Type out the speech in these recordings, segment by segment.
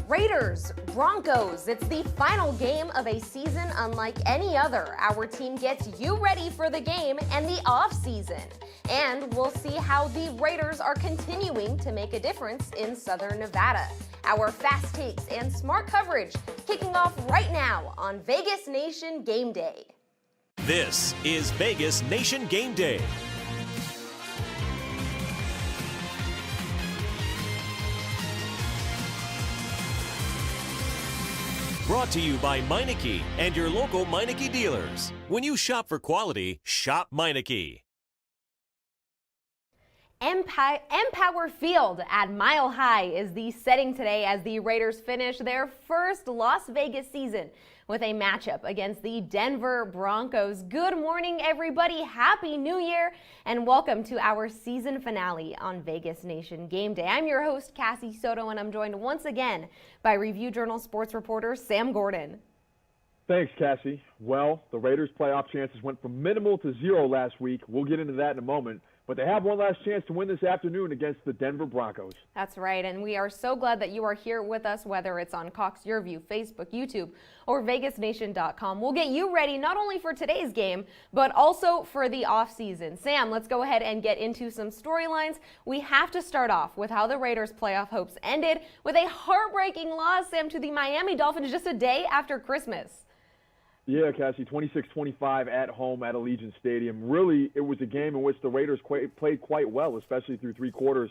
Raiders, Broncos. It's the final game of a season unlike any other. Our team gets you ready for the game and the offseason. And we'll see how the Raiders are continuing to make a difference in Southern Nevada. Our fast takes and smart coverage kicking off right now on Vegas Nation Game Day. This is Vegas Nation Game Day. Brought to you by Meineke and your local Meineke dealers. When you shop for quality, shop Meineke. Empower Field at Mile High is the setting today as the Raiders finish their first Las Vegas season with a matchup against the Denver Broncos. Good morning, everybody. Happy New Year, and welcome to our season finale on Vegas Nation Game Day. I'm your host, Cassie Soto, and I'm joined once again by Review Journal sports reporter Sam Gordon. Thanks, Cassie. Well, the Raiders' playoff chances went from minimal to zero last week. We'll get into that in a moment. But they have one last chance to win this afternoon against the Denver Broncos. That's right, and we are so glad that you are here with us, whether it's on Cox Your View, Facebook, YouTube, or VegasNation.com. We'll get you ready not only for today's game, but also for the offseason. Sam, let's go ahead and get into some storylines. We have to start off with how the Raiders' playoff hopes ended with a heartbreaking loss, Sam, to the Miami Dolphins just a day after Christmas. Yeah, Cassie, 26-25 at home at Allegiant Stadium. Really, it was a game in which the Raiders played quite well, especially through three quarters,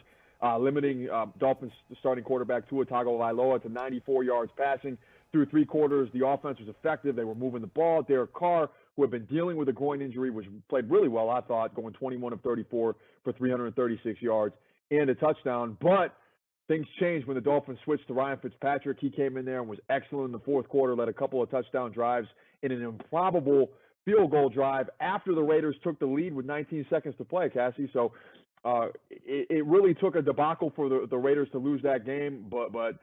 limiting Dolphins starting quarterback Tua Tagovailoa to 94 yards passing. Through three quarters, the offense was effective. They were moving the ball. Derek Carr, who had been dealing with a groin injury, played really well, I thought, going 21 of 34 for 336 yards and a touchdown. But things changed when the Dolphins switched to Ryan Fitzpatrick. He came in there and was excellent in the fourth quarter, led a couple of touchdown drives in an improbable field goal drive after the Raiders took the lead with 19 seconds to play, Cassie. So it really took a debacle for the Raiders to lose that game, but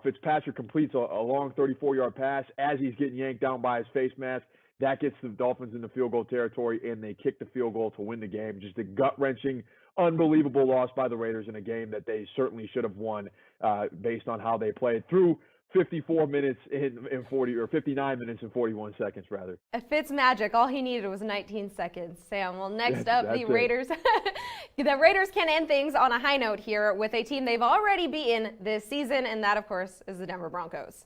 Fitzpatrick completes a long 34-yard pass as he's getting yanked down by his face mask. That gets the Dolphins into field goal territory, and they kick the field goal to win the game. Just a gut-wrenching, unbelievable loss by the Raiders in a game that they certainly should have won based on how they played through 54 minutes in 40 or 59 minutes and 41 seconds, rather. Fitz magic. All he needed was 19 seconds, Sam. Well, next up, the Raiders. The Raiders can end things on a high note here with a team they've already beaten this season, and that, of course, is the Denver Broncos.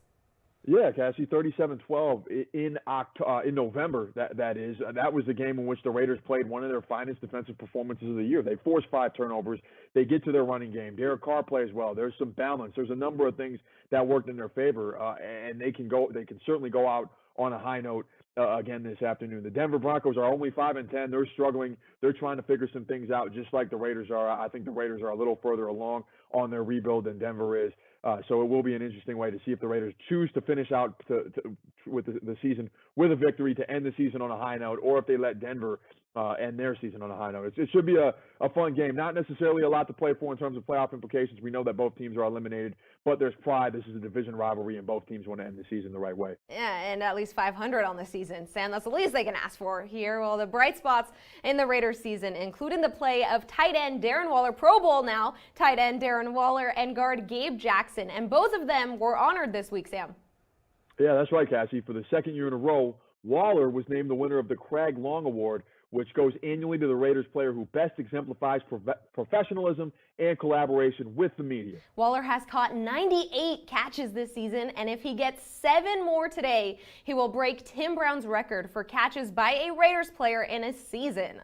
Yeah, Cassie, 37-12 in November, that is. That was the game in which the Raiders played one of their finest defensive performances of the year. They forced 5 turnovers. They get to their running game. Derek Carr plays well. There's some balance. There's a number of things that worked in their favor, and they can certainly go out on a high note again this afternoon. The Denver Broncos are only 5-10. They're struggling. They're trying to figure some things out, just like the Raiders are. I think the Raiders are a little further along on their rebuild than Denver is. So it will be an interesting way to see if the Raiders choose to finish out with the season with a victory to end the season on a high note, or if they let Denver end their season on a high note. It should be a fun game. Not necessarily a lot to play for in terms of playoff implications. We know that both teams are eliminated, but there's pride. This is a division rivalry, and both teams want to end the season the right way. Yeah, and at least 500 on the season, Sam. That's the least they can ask for here. Well, the bright spots in the Raiders season, including the play of tight end Darren Waller, Pro Bowl now, tight end Darren Waller, and guard Gabe Jackson. And both of them were honored this week, Sam. Yeah, that's right, Cassie. For the second year in a row, Waller was named the winner of the Craig Long Award, which goes annually to the Raiders player who best exemplifies professionalism and collaboration with the media. Waller has caught 98 catches this season, and if he gets 7 more today, he will break Tim Brown's record for catches by a Raiders player in a season.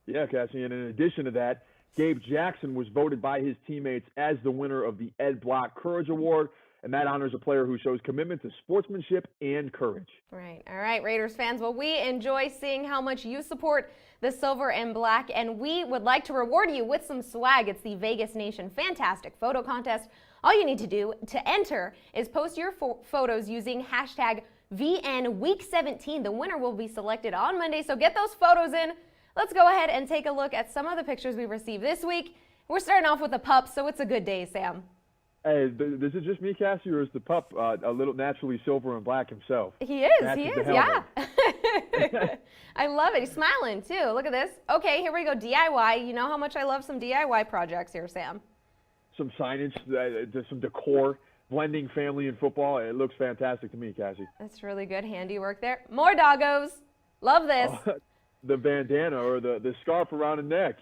Yeah, Cassie, and in addition to that, Gabe Jackson was voted by his teammates as the winner of the Ed Block Courage Award, and that honors a player who shows commitment to sportsmanship and courage. Right. All right, Raiders fans. Well, we enjoy seeing how much you support the silver and black, and we would like to reward you with some swag. It's the Vegas Nation Fantastic Photo Contest. All you need to do to enter is post your photos using hashtag VNWeek17. The winner will be selected on Monday, so get those photos in. Let's go ahead and take a look at some of the pictures we received this week. We're starting off with the pup, so it's a good day, Sam. Hey, this is just me, Cassie, or is the pup a little naturally silver and black himself? He is, yeah. I love it. He's smiling, too. Look at this. Okay, here we go, DIY. You know how much I love some DIY projects here, Sam. Some signage, some decor. blending family and football. It looks fantastic to me, Cassie. That's really good handiwork there. More doggos. Love this. The bandana or the scarf around the neck.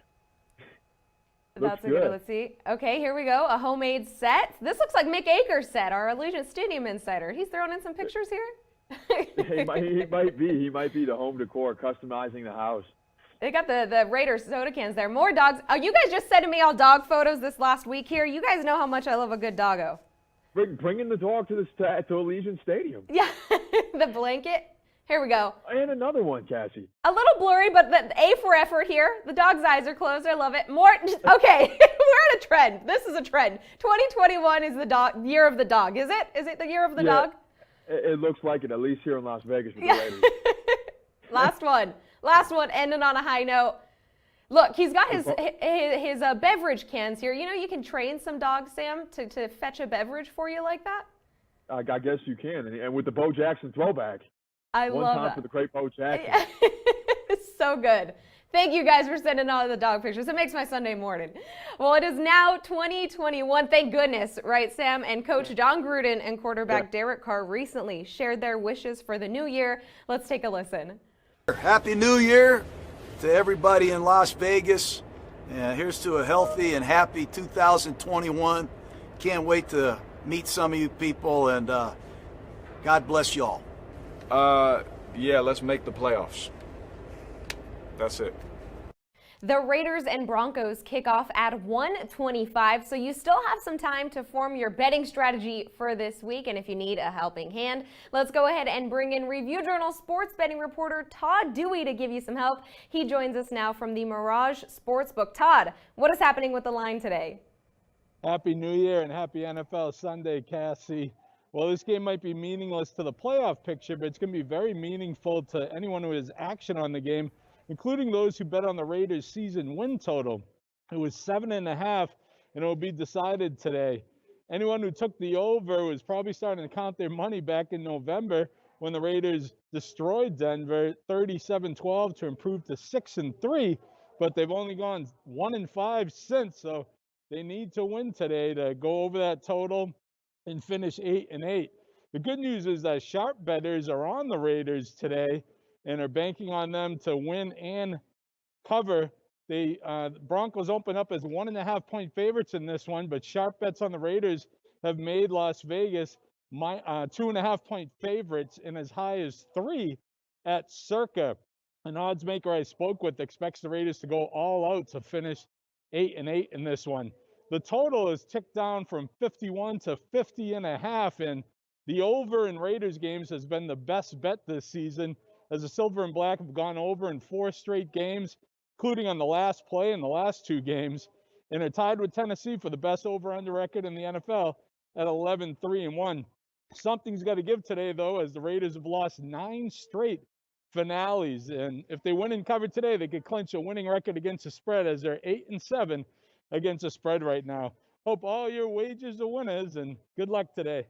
That's a good. Let's see. Okay, here we go. A homemade set. This looks like Mick Akers' set, our Allegiant Stadium insider. He's throwing in some pictures here. He might be the home decor, customizing the house. They got the Raiders soda cans there. More dogs. Oh, you guys just sending me all dog photos this last week here. You guys know how much I love a good doggo. Bringing the dog to Allegiant Stadium. Yeah, the blanket. Here we go. And another one, Cassie. A little blurry, but the A for effort here. The dog's eyes are closed. I love it. More. Okay, we're at a trend. This is a trend. 2021 is the year of the dog. Is it? Is it the year of the dog? It looks like it, at least here in Las Vegas with the Raiders. Last one, ending on a high note. Look, he's got his beverage cans here. You know, you can train some dogs, Sam, to fetch a beverage for you like that. I guess you can, and with the Bo Jackson throwback. I love that. One time for the great Bo Jackson. It's so good. Thank you guys for sending all the dog pictures. It makes my Sunday morning. Well, it is now 2021. Thank goodness, right, Sam? And Coach John Gruden and quarterback Derek Carr recently shared their wishes for the new year. Let's take a listen. Happy New Year to everybody in Las Vegas. Here's to a healthy and happy 2021. Can't wait to meet some of you people, and God bless y'all. Yeah, let's make the playoffs. That's it. The Raiders and Broncos kick off at 1:25, so you still have some time to form your betting strategy for this week. And if you need a helping hand, let's go ahead and bring in Review Journal sports betting reporter Todd Dewey to give you some help. He joins us now from the Mirage Sportsbook. Todd, what is happening with the line today? Happy New Year and happy NFL Sunday, Cassie. Well, this game might be meaningless to the playoff picture, but it's going to be very meaningful to anyone who has action on the game, including those who bet on the Raiders' season win total. It was 7.5, and it will be decided today. Anyone who took the over was probably starting to count their money back in November when the Raiders destroyed Denver 37-12 to improve to 6-3, but they've only gone 1-5 since, so they need to win today to go over that total and finish 8-8. The good news is that sharp bettors are on the Raiders today and are banking on them to win and cover. The Broncos open up as 1.5-point favorites in this one, but sharp bets on the Raiders have made Las Vegas 2.5-point favorites and as high as 3 at Circa. An odds maker I spoke with expects the Raiders to go all out to finish 8-8 in this one. The total is ticked down from 51 to 50.5, and the over in Raiders games has been the best bet this season, as the Silver and Black have gone over in 4 straight games, including on the last play in the last 2 games, and are tied with Tennessee for the best over-under record in the NFL at 11-3-1. Something's got to give today, though, as the Raiders have lost 9 straight finales, and if they win and cover today, they could clinch a winning record against the spread, as they're 8-7 against the spread right now. Hope all your wagers are winners, and good luck today.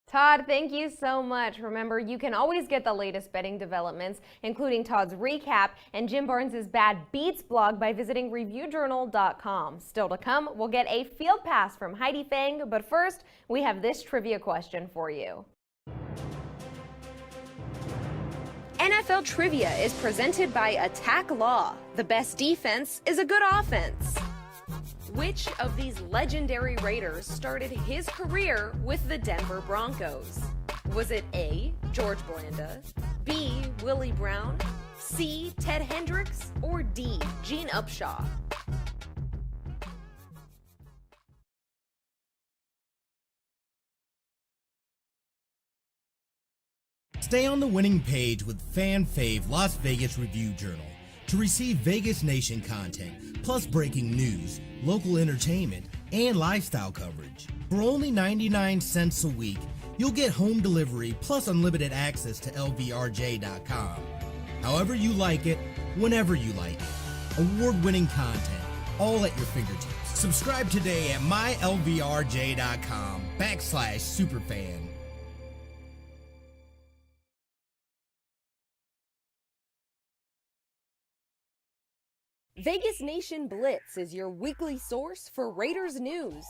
Todd, thank you so much. Remember, you can always get the latest betting developments, including Todd's recap and Jim Barnes' Bad Beats blog by visiting reviewjournal.com. Still to come, we'll get a field pass from Heidi Fang, but first, we have this trivia question for you. NFL Trivia is presented by Attack Law. The best defense is a good offense. Which of these legendary Raiders started his career with the Denver Broncos? Was it A, George Blanda, B, Willie Brown, C, Ted Hendricks, or D, Gene Upshaw? Stay on the winning page with Fan Fave Las Vegas Review Journal to receive Vegas Nation content, plus breaking news, local entertainment, and lifestyle coverage. For only 99 cents a week, you'll get home delivery plus unlimited access to LVRJ.com. However you like it, whenever you like it. Award-winning content, all at your fingertips. Subscribe today at mylvrj.com/superfan. Vegas Nation Blitz is your weekly source for Raiders news.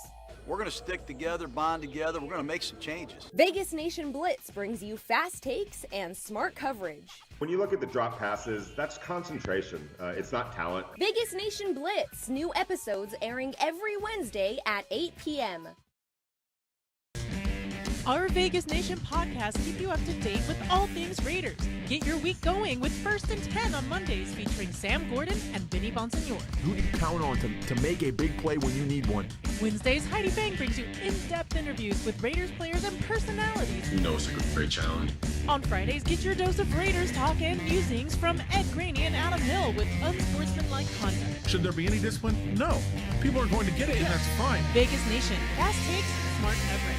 we're going to stick together, bond together. We're going to make some changes. Vegas Nation Blitz brings you fast takes and smart coverage. When you look at the drop passes, that's concentration. It's not talent. Vegas Nation Blitz, new episodes airing every Wednesday at 8 p.m. Our Vegas Nation podcast keep you up to date with all things Raiders. Get your week going with First and 10 on Mondays featuring Sam Gordon and Vinny Bonsignor. Who you can count on to make a big play when you need one. Wednesdays, Heidi Fang brings you in-depth interviews with Raiders players and personalities. You know it's a great challenge. On Fridays, get your dose of Raiders talk and musings from Ed Graney and Adam Hill with unsportsmanlike conduct. Should there be any discipline? No. People are going to get it, and that's fine. Vegas Nation, fast takes, smart coverage.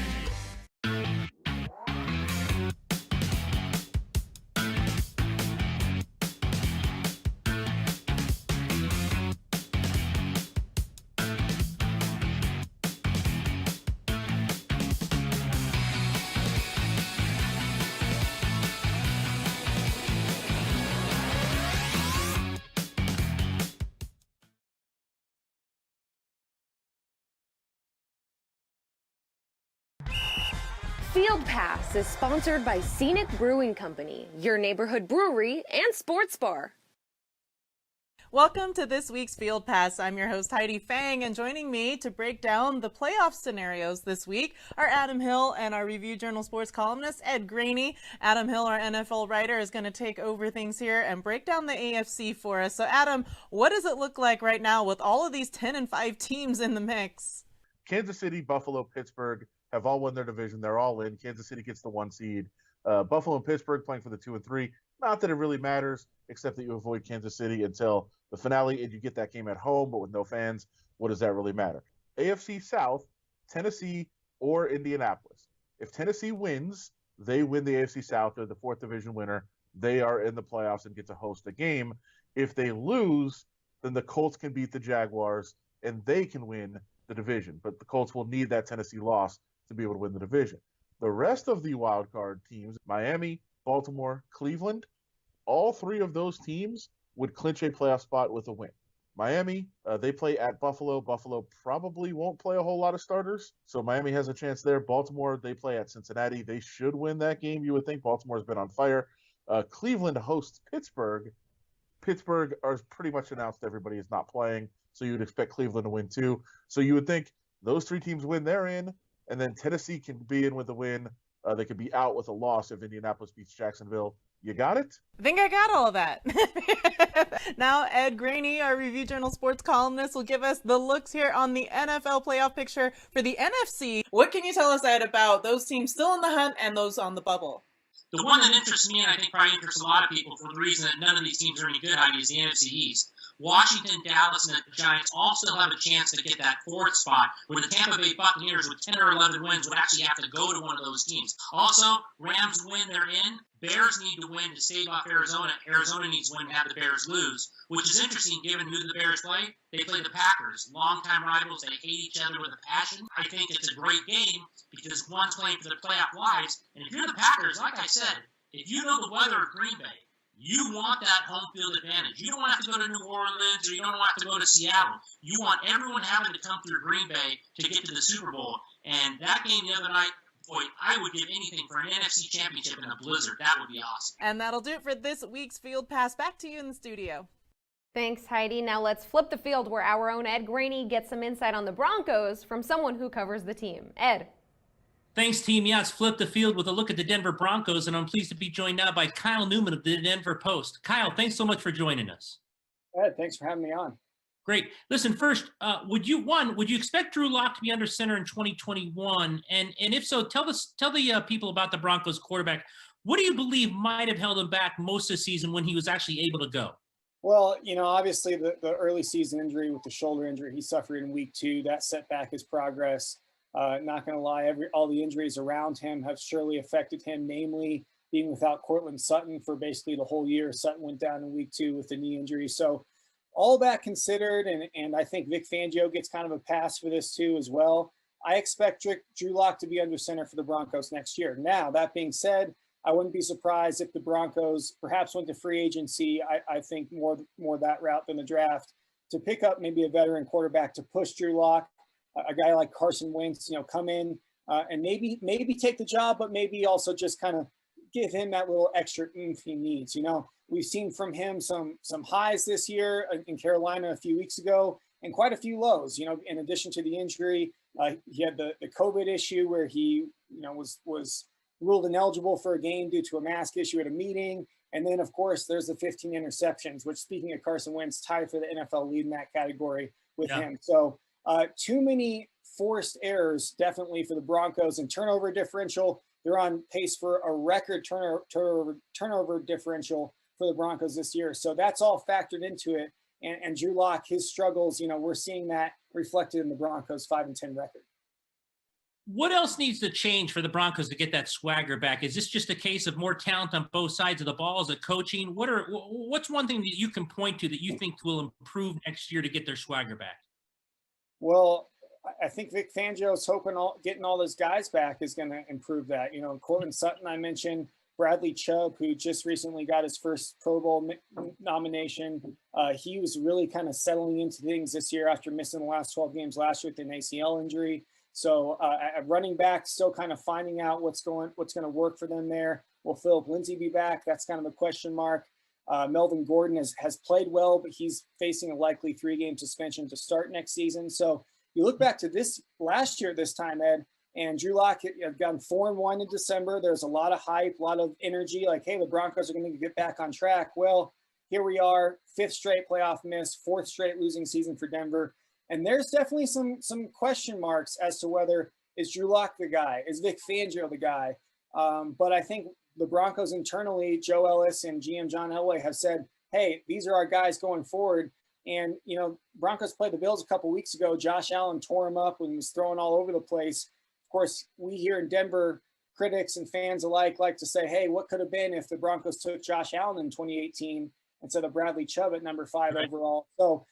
Field Pass is sponsored by Scenic Brewing Company, your neighborhood brewery and sports bar. Welcome to this week's Field Pass. I'm your host, Heidi Fang, and joining me to break down the playoff scenarios this week are Adam Hill and our Review Journal sports columnist, Ed Graney. Adam Hill, our NFL writer, is going to take over things here and break down the AFC for us. So, Adam, what does it look like right now with all of these 10-5 teams in the mix? Kansas City, Buffalo, Pittsburgh have all won their division. They're all in. Kansas City gets the 1 seed. Buffalo and Pittsburgh playing for the 2 and 3. Not that it really matters, except that you avoid Kansas City until the finale and you get that game at home, but with no fans, what does that really matter? AFC South, Tennessee or Indianapolis. If Tennessee wins, they win the AFC South. They're the 4th division winner. They are in the playoffs and get to host a game. If they lose, then the Colts can beat the Jaguars and they can win the division. But the Colts will need that Tennessee loss to be able to win the division. The rest of the wild card teams, Miami, Baltimore, Cleveland, all 3 of those teams would clinch a playoff spot with a win. Miami, they play at Buffalo. Buffalo probably won't play a whole lot of starters, so Miami has a chance there. Baltimore, they play at Cincinnati. They should win that game, you would think. Baltimore's been on fire. Cleveland hosts Pittsburgh. Pittsburgh are pretty much announced everybody is not playing, so you would expect Cleveland to win too. So you would think those 3 teams win, they're in. And then Tennessee can be in with a win. They could be out with a loss if Indianapolis beats Jacksonville. You got it? I think I got all of that. Now, Ed Graney, our Review Journal sports columnist, will give us the looks here on the NFL playoff picture for the NFC. What can you tell us, Ed, about those teams still in the hunt and those on the bubble? The one that interests me, and I think probably interests a lot of people for the reason that none of these teams are any good, Heidi, is the NFC East. Washington, Dallas, and the Giants all still have a chance to get that 4th spot, where the Tampa Bay Buccaneers with 10 or 11 wins would actually have to go to one of those teams. Also, Rams win, they're in. Bears need to win to stave off Arizona. Arizona needs to win to have the Bears lose, which is interesting given who the Bears play. They play the Packers, longtime rivals. They hate each other with a passion. I think it's a great game because one's playing for their playoff lives. And if you're the Packers, like I said, if you know the weather of Green Bay, you want that home field advantage. You don't have to go to New Orleans or you don't have to go to Seattle. You want everyone having to come through Green Bay to get to the Super Bowl. And that game the other night, boy, I would give anything for an NFC championship in a blizzard. That would be awesome. And that'll do it for this week's Field Pass. Back to you in the studio. Thanks, Heidi. Now let's flip the field where our own Ed Graney gets some insight on the Broncos from someone who covers the team. Ed. Thanks, team. Yeah, it's Flip the Field with a look at the Denver Broncos, and I'm pleased to be joined now by Kyle Newman of the Denver Post. Kyle, thanks so much for joining us. Ed, thanks for having me on. Great. Listen, first, would you expect Drew Lock to be under center in 2021? And if so, tell the people about the Broncos quarterback. What do you believe might have held him back most of the season when he was actually able to go? Well, obviously the early season injury with the shoulder injury he suffered in week 2, that set back his progress. Not going to lie, all the injuries around him have surely affected him, namely being without Cortland Sutton for basically the whole year. Sutton went down in week 2 with the knee injury. So all that considered, and I think Vic Fangio gets kind of a pass for this too as well. I expect Drew Lock to be under center for the Broncos next year. Now, that being said, I wouldn't be surprised if the Broncos perhaps went to free agency. I think more that route than the draft to pick up maybe a veteran quarterback to push Drew Lock. a guy like Carson Wentz, come in and maybe take the job, but maybe also just kind of give him that little extra oomph he needs. We've seen from him some highs this year in Carolina a few weeks ago, and quite a few lows. In addition to the injury, he had the COVID issue where he was ruled ineligible for a game due to a mask issue at a meeting. And then, of course, there's the 15 interceptions, which, speaking of Carson Wentz, tied for the NFL lead in that category with him. So too many forced errors, definitely, for the Broncos. And turnover differential, they're on pace for a record turnover differential for the Broncos this year. So that's all factored into it. And Drew Lock, his struggles, we're seeing that reflected in the Broncos' 5-10 record. What else needs to change for the Broncos to get that swagger back? Is this just a case of more talent on both sides of the ball? Is it coaching? What's one thing that you can point to that you think will improve next year to get their swagger back? Well, I think Vic Fangio is hoping getting all those guys back is going to improve that. Courtland Sutton, I mentioned, Bradley Chubb, who just recently got his first Pro Bowl nomination. He was really kind of settling into things this year after missing the last 12 games last year with an ACL injury. So running back, still kind of finding out what's going to work for them there. Will Philip Lindsay be back? That's kind of a question mark. Melvin Gordon has played well, but he's facing a likely 3-game suspension to start next season. So you look back to this last year, this time, Ed, and Drew Lock had gotten 4-1 in December. There's a lot of hype, a lot of energy, like, hey, the Broncos are going to get back on track. Well, here we are, 5th straight playoff miss, 4th straight losing season for Denver. And there's definitely some question marks as to whether is Drew Lock the guy, is Vic Fangio the guy. But I think the Broncos internally, Joe Ellis and GM John Elway, have said, hey, these are our guys going forward. And, Broncos played the Bills a couple weeks ago. Josh Allen tore him up and was throwing all over the place. Of course, we here in Denver, critics and fans alike, like to say, hey, what could have been if the Broncos took Josh Allen in 2018 instead of Bradley Chubb at number 5 overall. So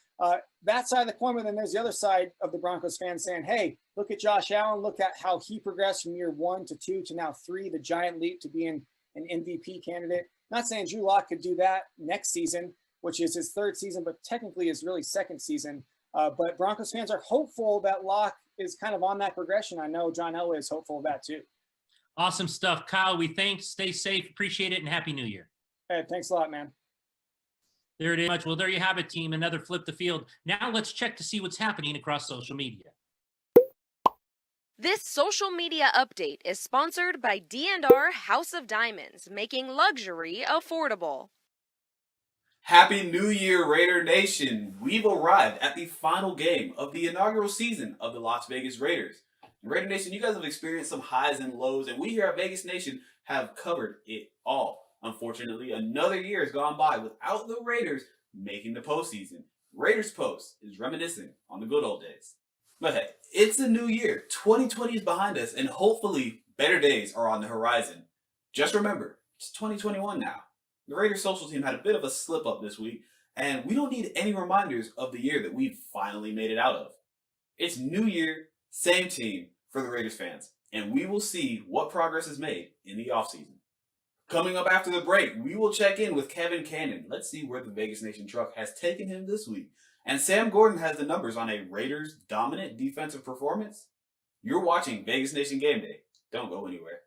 that side of the coin, and then there's the other side of the Broncos fans saying, hey, look at Josh Allen. Look at how he progressed from year 1 to 2 to now 3, the giant leap to being an MVP candidate. Not saying Drew Lock could do that next season, which is his 3rd season, but technically is really 2nd season. But Broncos fans are hopeful that Lock is kind of on that progression. I know John Elway is hopeful of that too. Awesome stuff. Kyle, we thanks. Stay safe. Appreciate it, and Happy New Year. Hey, thanks a lot, man. There it is. Well, there you have it, team. Another flip the field. Now let's check to see what's happening across social media. This social media update is sponsored by D&R House of Diamonds, making luxury affordable. Happy New Year, Raider Nation. We've arrived at the final game of the inaugural season of the Las Vegas Raiders. Raider Nation, you guys have experienced some highs and lows, and we here at Vegas Nation have covered it all. Unfortunately, another year has gone by without the Raiders making the postseason. Raiders Post is reminiscing on the good old days. But hey, it's a new year. 2020 is behind us, and hopefully better days are on the horizon. Just remember, it's 2021 now. The Raiders social team had a bit of a slip up this week, and we don't need any reminders of the year that we've finally made it out of. It's new year, same team for the Raiders fans, and we will see what progress is made in the offseason. Coming up after the break, we will check in with Kevin Cannon. Let's see where the Vegas Nation truck has taken him this week. And Sam Gordon has the numbers on a Raiders dominant defensive performance. You're watching Vegas Nation Game Day. Don't go anywhere.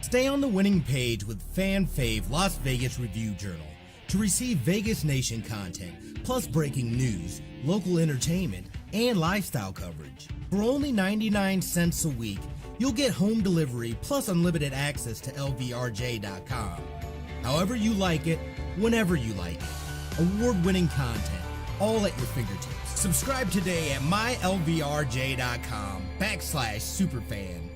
Stay on the winning page with Fan Fave Las Vegas Review Journal to receive Vegas Nation content, plus breaking news, local entertainment, and lifestyle coverage. For only 99 cents a week, you'll get home delivery plus unlimited access to LVRJ.com. However you like it, whenever you like it. Award-winning content, all at your fingertips. Subscribe today at mylvrj.com/superfan.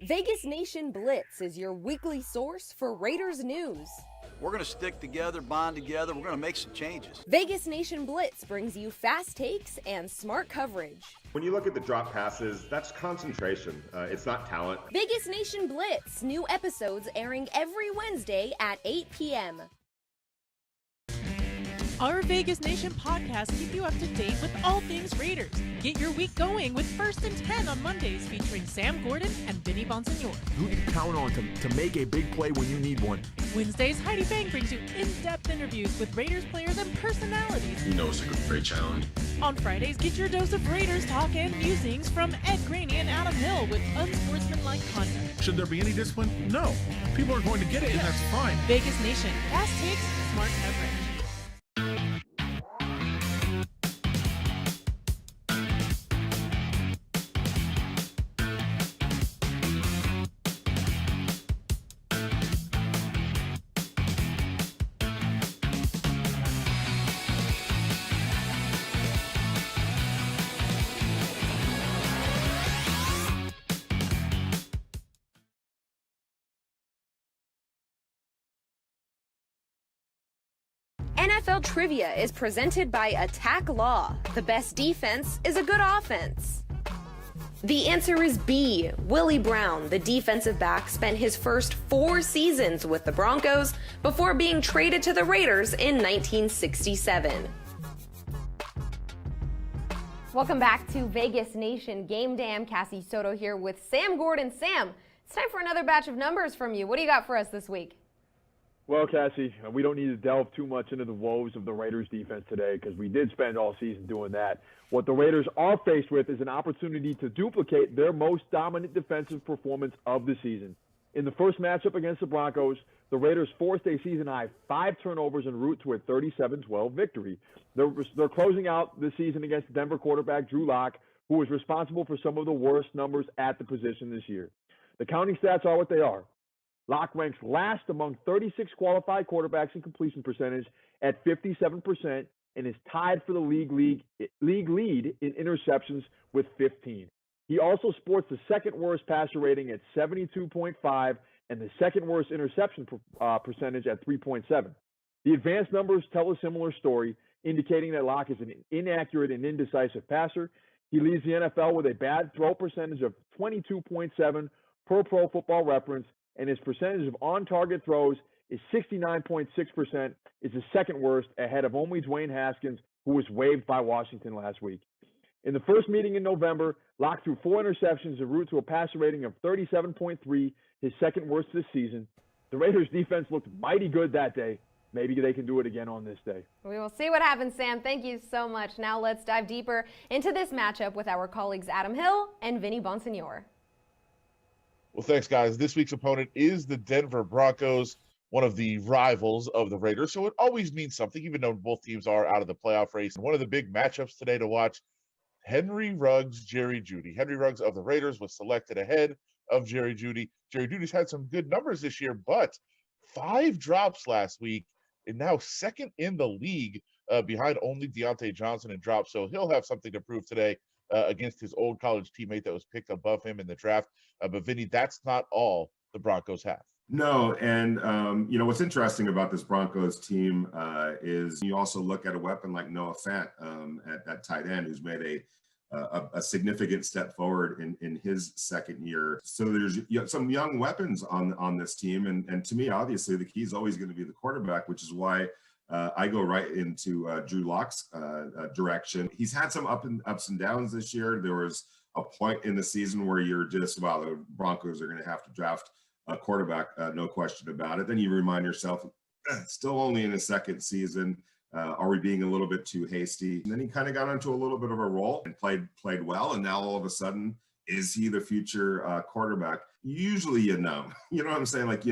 Vegas Nation Blitz is your weekly source for Raiders news. We're going to stick together, bond together. We're going to make some changes. Vegas Nation Blitz brings you fast takes and smart coverage. When you look at the drop passes, that's concentration. It's not talent. Vegas Nation Blitz, new episodes airing every Wednesday at 8 p.m. Our Vegas Nation podcast keep you up to date with all things Raiders. Get your week going with First and 10 on Mondays featuring Sam Gordon and Vinny Bonsignore. Who you can count on to make a big play when you need one. Wednesdays, Heidi Fang brings you in-depth interviews with Raiders players and personalities. You know it's a great challenge. On Fridays, get your dose of Raiders talk and musings from Ed Graney and Adam Hill with unsportsmanlike conduct. Should there be any discipline? No. People are going to get it, and that's fine. Vegas Nation, fast takes, smart coverage. NFL Trivia is presented by Attack Law. The best defense is a good offense. The answer is B. Willie Brown, the defensive back, spent his first 4 seasons with the Broncos before being traded to the Raiders in 1967. Welcome back to Vegas Nation Game Day. I'm Cassie Soto here with Sam Gordon. Sam, it's time for another batch of numbers from you. What do you got for us this week? Well, Cassie, we don't need to delve too much into the woes of the Raiders defense today because we did spend all season doing that. What the Raiders are faced with is an opportunity to duplicate their most dominant defensive performance of the season. In the first matchup against the Broncos, the Raiders forced a season-high 5 turnovers en route to a 37-12 victory. They're closing out the season against Denver quarterback Drew Lock, who was responsible for some of the worst numbers at the position this year. The counting stats are what they are. Lock ranks last among 36 qualified quarterbacks in completion percentage at 57% and is tied for the league lead in interceptions with 15. He also sports the second worst passer rating at 72.5 and the second worst interception percentage at 3.7. The advanced numbers tell a similar story, indicating that Lock is an inaccurate and indecisive passer. He leads the NFL with a bad throw percentage of 22.7 per Pro Football Reference, and his percentage of on-target throws is 69.6%, is the second worst, ahead of only Dwayne Haskins, who was waived by Washington last week. In the first meeting in November, Lock threw 4 interceptions en route to a passer rating of 37.3, his second worst this season. The Raiders' defense looked mighty good that day. Maybe they can do it again on this day. We will see what happens, Sam. Thank you so much. Now let's dive deeper into this matchup with our colleagues Adam Hill and Vinny Bonsignore. Well, thanks, guys. This week's opponent is the Denver Broncos, one of the rivals of the Raiders. So it always means something, even though both teams are out of the playoff race. And one of the big matchups today to watch, Henry Ruggs, Jerry Jeudy. Henry Ruggs of the Raiders was selected ahead of Jerry Jeudy. Jerry Jeudy's had some good numbers this year, but 5 drops last week and now second in the league behind only Deontay Johnson in drops. So he'll have something to prove today against his old college teammate that was picked above him in the draft. But Vinny, that's not all the Broncos have. No, and what's interesting about this Broncos team is you also look at a weapon like Noah Fant at that tight end, who's made a significant step forward in his second year. So there's some young weapons on this team, and to me, obviously, the key is always going to be the quarterback, which is why I go right into Drew Lock's direction. He's had some ups and downs this year. There was a point in the season where you're just, wow, the Broncos are going to have to draft a quarterback, no question about it. Then you remind yourself, still only in his second season. Are we being a little bit too hasty? And then he kind of got into a little bit of a role and played well. And now all of a sudden, is he the future quarterback? Usually, you know what I'm saying? Like,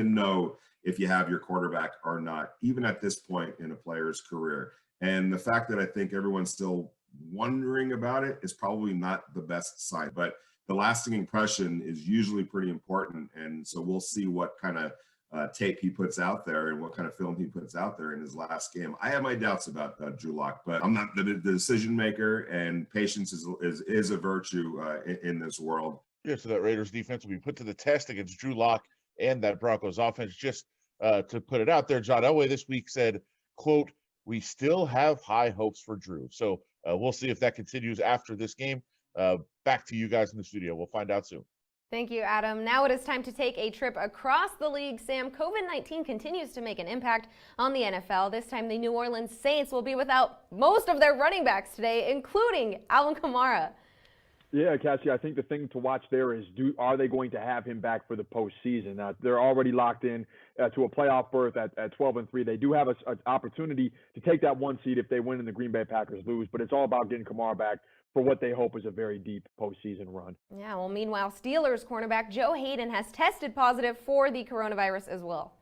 if you have your quarterback or not, even at this point in a player's career. And the fact that I think everyone's still wondering about it is probably not the best sign, but the lasting impression is usually pretty important. And so we'll see what kind of tape he puts out there and what kind of film he puts out there in his last game. I have my doubts about Drew Lock, but I'm not the decision maker, and patience is a virtue in this world. Yeah, so that Raiders defense will be put to the test against Drew Lock and that Broncos offense. Just to put it out there, John Elway this week said, quote, "We still have high hopes for Drew." So we'll see if that continues after this game. Back to you guys in the studio. We'll find out soon. Thank you, Adam. Now it is time to take a trip across the league. Sam, COVID-19 continues to make an impact on the NFL. This time, the New Orleans Saints will be without most of their running backs today, including Alvin Kamara. Yeah, Cassie, I think the thing to watch there is, are they going to have him back for the postseason? They're already locked in to a playoff berth at 12-3. They do have an opportunity to take that 1 seed if they win and the Green Bay Packers lose, but it's all about getting Kamara back for what they hope is a very deep postseason run. Yeah, well, meanwhile, Steelers cornerback Joe Hayden has tested positive for the coronavirus as well.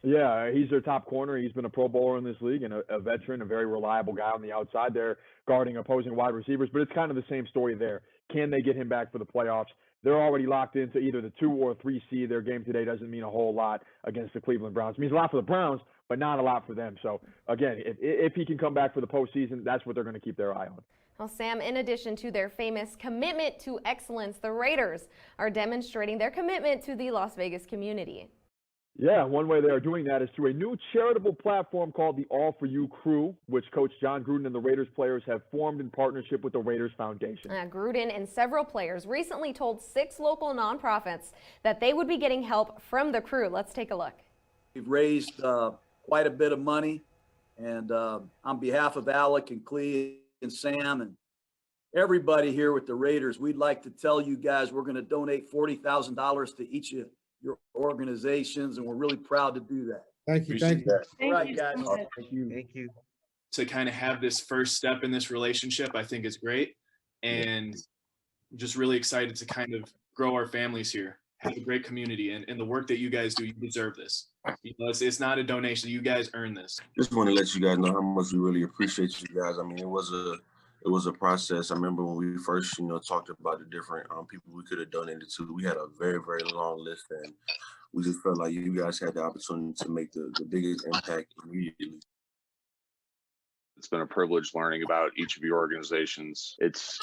Yeah, he's their top corner. He's been a Pro Bowler in this league and a veteran, a very reliable guy on the outside there guarding opposing wide receivers. But it's kind of the same story there. Can they get him back for the playoffs? They're already locked into either the 2 or 3 seed. Their game today doesn't mean a whole lot against the Cleveland Browns. It means a lot for the Browns, but not a lot for them. So, again, if he can come back for the postseason, that's what they're going to keep their eye on. Well, Sam, in addition to their famous commitment to excellence, the Raiders are demonstrating their commitment to the Las Vegas community. Yeah, one way they are doing that is through a new charitable platform called the All For You Crew, which Coach John Gruden and the Raiders players have formed in partnership with the Raiders Foundation. Gruden and several players recently told 6 local nonprofits that they would be getting help from the crew. Let's take a look. We've raised quite a bit of money, and on behalf of Alec and Clee and Sam and everybody here with the Raiders, we'd like to tell you guys we're going to donate $40,000 to each of your organizations, and we're really proud to do that. Thank you. Thank you. All right, guys. Thank you. Thank you. To kind of have this first step in this relationship, I think is great. And just really excited to kind of grow our families here, have a great community, and the work that you guys do, you deserve this. You know, it's not a donation. You guys earn this. Just want to let you guys know how much we really appreciate you guys. I mean, it was a process. I remember when we first, talked about the different people we could have donated to. We had a very, very long list, and we just felt like you guys had the opportunity to make the biggest impact immediately. It's been a privilege learning about each of your organizations. It's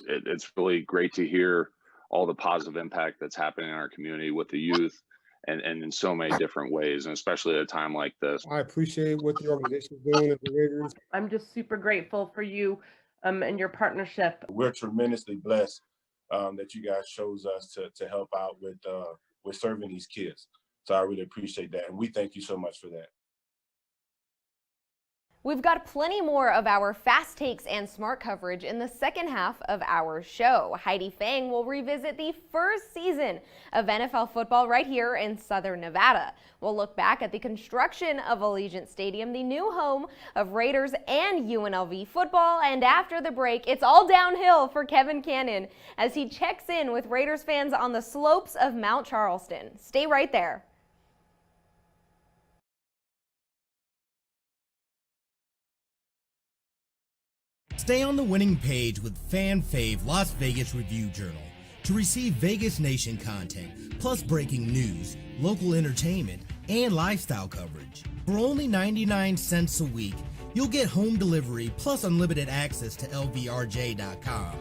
really great to hear all the positive impact that's happening in our community with the youth and in so many different ways, and especially at a time like this. I appreciate what the organization is doing at the Raiders. I'm just super grateful for you and your partnership. We're tremendously blessed that you guys chose us to help out with serving these kids. So I really appreciate that, and we thank you so much for that. We've got plenty more of our fast takes and smart coverage in the second half of our show. Heidi Fang will revisit the first season of NFL football right here in Southern Nevada. We'll look back at the construction of Allegiant Stadium, the new home of Raiders and UNLV football. And after the break, it's all downhill for Kevin Cannon as he checks in with Raiders fans on the slopes of Mount Charleston. Stay right there. Stay on the winning page with Fan Fave Las Vegas Review Journal to receive Vegas Nation content, plus breaking news, local entertainment, and lifestyle coverage. For only 99 cents a week, you'll get home delivery plus unlimited access to LVRJ.com.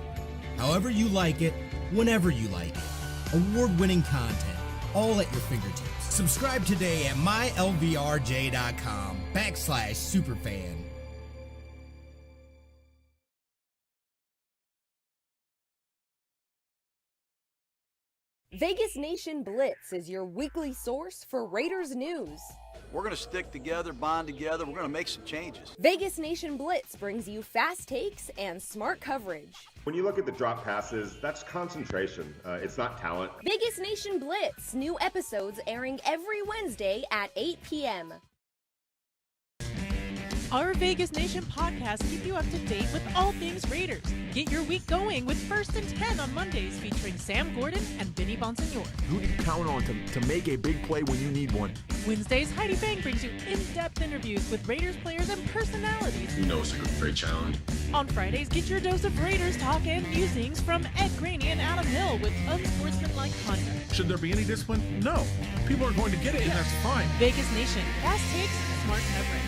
However you like it, whenever you like it. Award-winning content, all at your fingertips. Subscribe today at mylvrj.com/superfan. Vegas Nation Blitz is your weekly source for Raiders news. We're going to stick together, bond together. We're going to make some changes. Vegas Nation Blitz brings you fast takes and smart coverage. When you look at the drop passes, that's concentration. It's not talent. Vegas Nation Blitz, new episodes airing every Wednesday at 8 p.m. Our Vegas Nation podcast keep you up to date with all things Raiders. Get your week going with First and 10 on Mondays featuring Sam Gordon and Vinny Bonsignor. Who do you count on to make a big play when you need one? Wednesdays, Heidi Fang brings you in-depth interviews with Raiders players and personalities. You know it's a great challenge. On Fridays, get your dose of Raiders talk and musings from Ed Graney and Adam Hill with unsportsmanlike conduct. Should there be any discipline? No. People are going to get it, and that's fine. Vegas Nation, fast takes, smart coverage.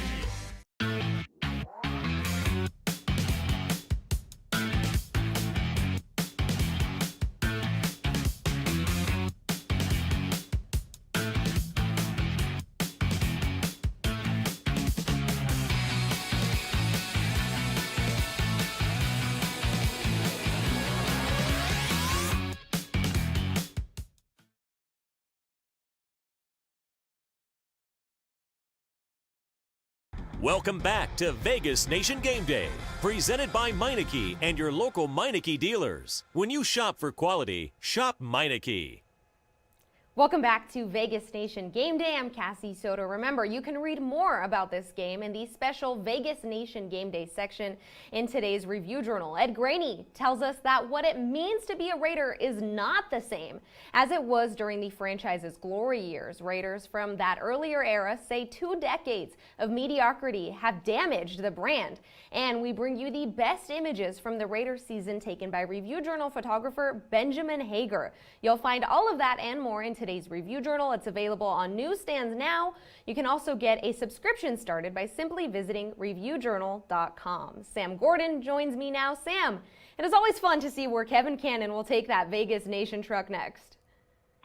Welcome back to Vegas Nation Game Day, presented by Meineke and your local Meineke dealers. When you shop for quality, shop Meineke. Welcome back to Vegas Nation Game Day. I'm Cassie Soto. Remember, you can read more about this game in the special Vegas Nation Game Day section in today's Review Journal. Ed Graney tells us that what it means to be a Raider is not the same as it was during the franchise's glory years. Raiders from that earlier era say 2 decades of mediocrity have damaged the brand. And we bring you the best images from the Raiders season taken by Review Journal photographer Benjamin Hager. You'll find all of that and more in today's Review Journal. It's available on newsstands now. You can also get a subscription started by simply visiting reviewjournal.com. Sam Gordon joins me now. Sam, it is always fun to see where Kevin Cannon will take that Vegas Nation truck next.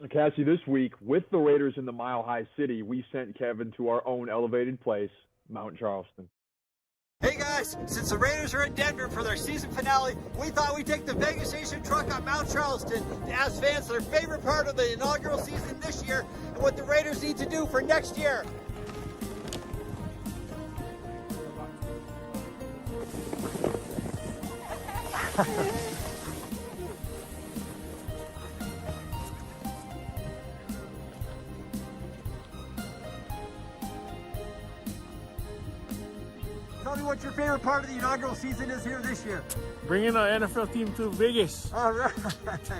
Cassie, this week, with the Raiders in the Mile High City, we sent Kevin to our own elevated place, Mount Charleston. Hey guys, since the Raiders are in Denver for their season finale, we thought we'd take the Vegas Nation truck on Mount Charleston to ask fans their favorite part of the inaugural season this year and what the Raiders need to do for next year. Tell me what your favorite part of the inaugural season is here this year. Bringing our NFL team to Vegas. All right.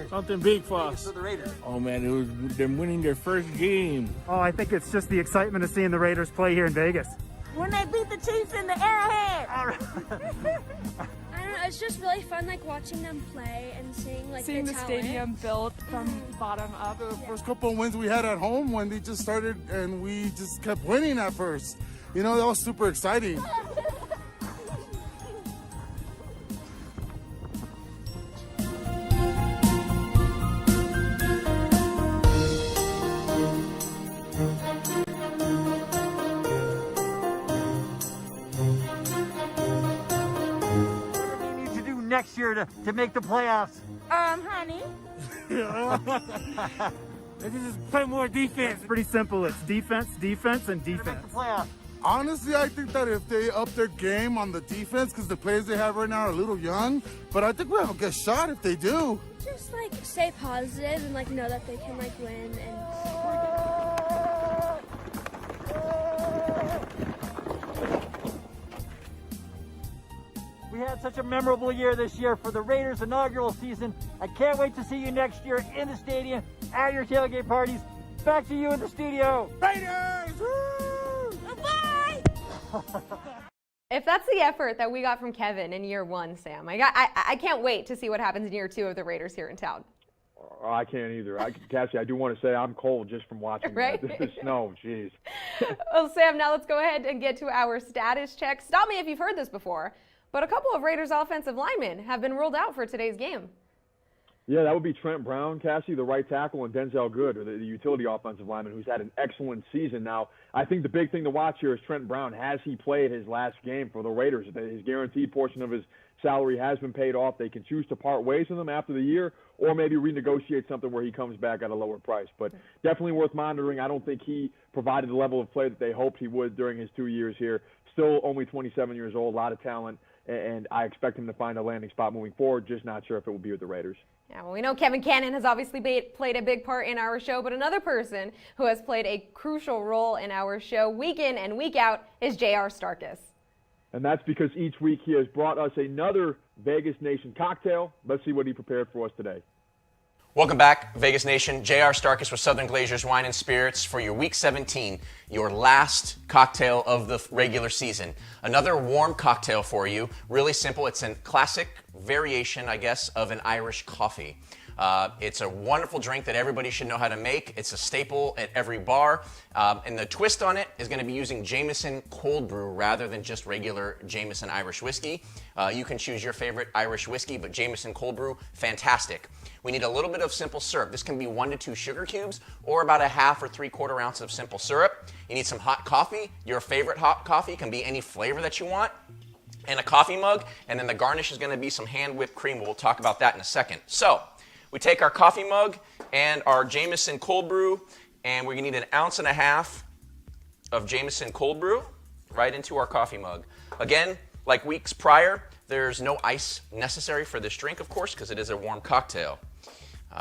Something big for us. For the Raiders. Oh man, it was them winning their first game. Oh, I think it's just the excitement of seeing the Raiders play here in Vegas. When they beat the Chiefs in the Arrowhead. All right. I don't know, it's just really fun like watching them play and seeing the talent. stadium built from bottom up. The first couple of wins we had at home when they just started and we just kept winning at first. You know, that was super exciting. Next year to make the playoffs? Honey. Let's just play more defense. It's pretty simple. It's defense, defense, and defense. Honestly, I think that if they up their game on the defense, because the players they have right now are a little young, but I think we have a good shot if they do. Just stay positive and know that they can win and. We had such a memorable year this year for the Raiders' inaugural season. I can't wait to see you next year in the stadium, at your tailgate parties. Back to you in the studio. Raiders! Woo! Bye! If that's the effort that we got from Kevin in year 1, Sam, I can't wait to see what happens in year 2 of the Raiders here in town. I can't either. Cassie, I do want to say I'm cold just from watching right? that. This is snow, jeez. Well, Sam, now let's go ahead and get to our status check. Stop me if you've heard this before, but a couple of Raiders offensive linemen have been ruled out for today's game. Yeah, that would be Trent Brown, Cassie, the right tackle, and Denzel Good, or the utility offensive lineman, who's had an excellent season. Now, I think the big thing to watch here is Trent Brown. Has he played his last game for the Raiders? His guaranteed portion of his salary has been paid off. They can choose to part ways with him after the year, or maybe renegotiate something where he comes back at a lower price. But definitely worth monitoring. I don't think he provided the level of play that they hoped he would during his 2 years here. Still only 27 years old, a lot of talent, and I expect him to find a landing spot moving forward, just not sure if it will be with the Raiders. Yeah, well, we know Kevin Cannon has obviously played a big part in our show, but another person who has played a crucial role in our show week in and week out is J.R. Starkus. And that's because each week he has brought us another Vegas Nation cocktail. Let's see what he prepared for us today. Welcome back, Vegas Nation. J.R. Starkus with Southern Glazers Wine and Spirits for your Week 17, your last cocktail of the regular season. Another warm cocktail for you. Really simple. It's a classic variation, I guess, of an Irish coffee. It's a wonderful drink that everybody should know how to make. It's a staple at every bar. And the twist on it is going to be using Jameson cold brew rather than just regular Jameson Irish whiskey. You can choose your favorite Irish whiskey, but Jameson cold brew, fantastic. We need a little bit of simple syrup. This can be 1 to 2 sugar cubes or about a half or 3/4 ounce of simple syrup. You need some hot coffee. Your favorite hot coffee can be any flavor that you want. And a coffee mug. And then the garnish is going to be some hand whipped cream. We'll talk about that in a second. So we take our coffee mug and our Jameson cold brew, and we're going to need 1.5 ounces of Jameson cold brew. right into our coffee mug. Again, like weeks prior, there's no ice necessary for this drink, of course, because it is a warm cocktail.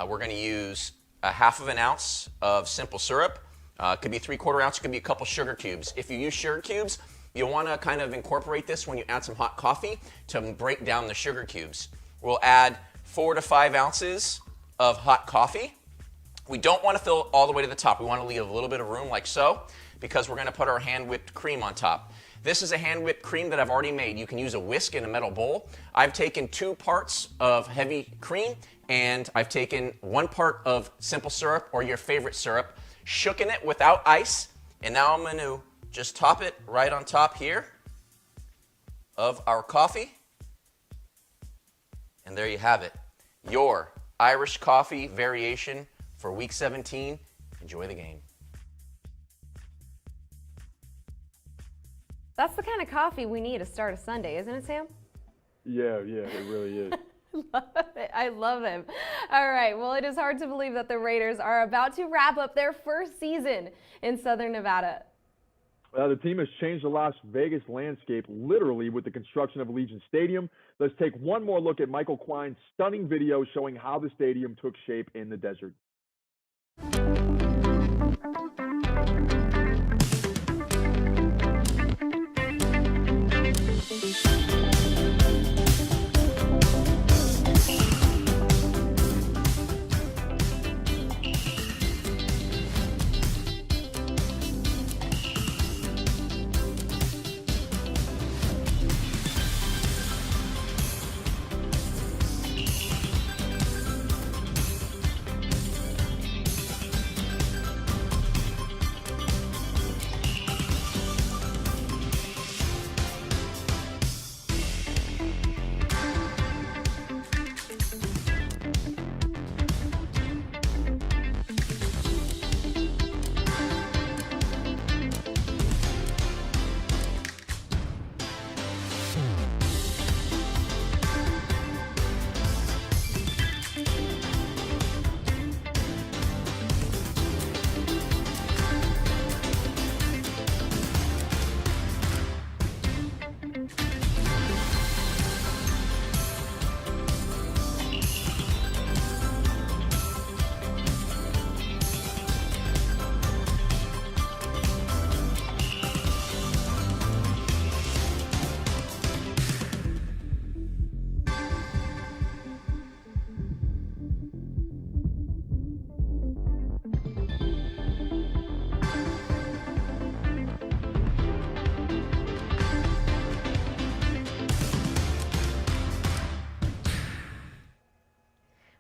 We're going to use a 1/2 ounce of simple syrup. It could be 3/4 ounce, it could be a couple sugar cubes. If you use sugar cubes, you'll want to kind of incorporate this when you add some hot coffee to break down the sugar cubes. We'll add 4 to 5 ounces of hot coffee. We don't want to fill all the way to the top. We want to leave a little bit of room like so, because we're going to put our hand-whipped cream on top. This is a hand-whipped cream that I've already made. You can use a whisk in a metal bowl. I've taken 2 parts of heavy cream, and I've taken 1 part of simple syrup or your favorite syrup, shooken it without ice, and now I'm going to just top it right on top here of our coffee. And there you have it, your Irish coffee variation for week 17. Enjoy the game. That's the kind of coffee we need to start a Sunday, isn't it, Sam? Yeah, it really is. I love him. All right, well, it is hard to believe that the Raiders are about to wrap up their first season in Southern Nevada. The team has changed the Las Vegas landscape literally with the construction of Allegiant Stadium. Let's take one more look at Michael Quine's stunning video showing how the stadium took shape in the desert.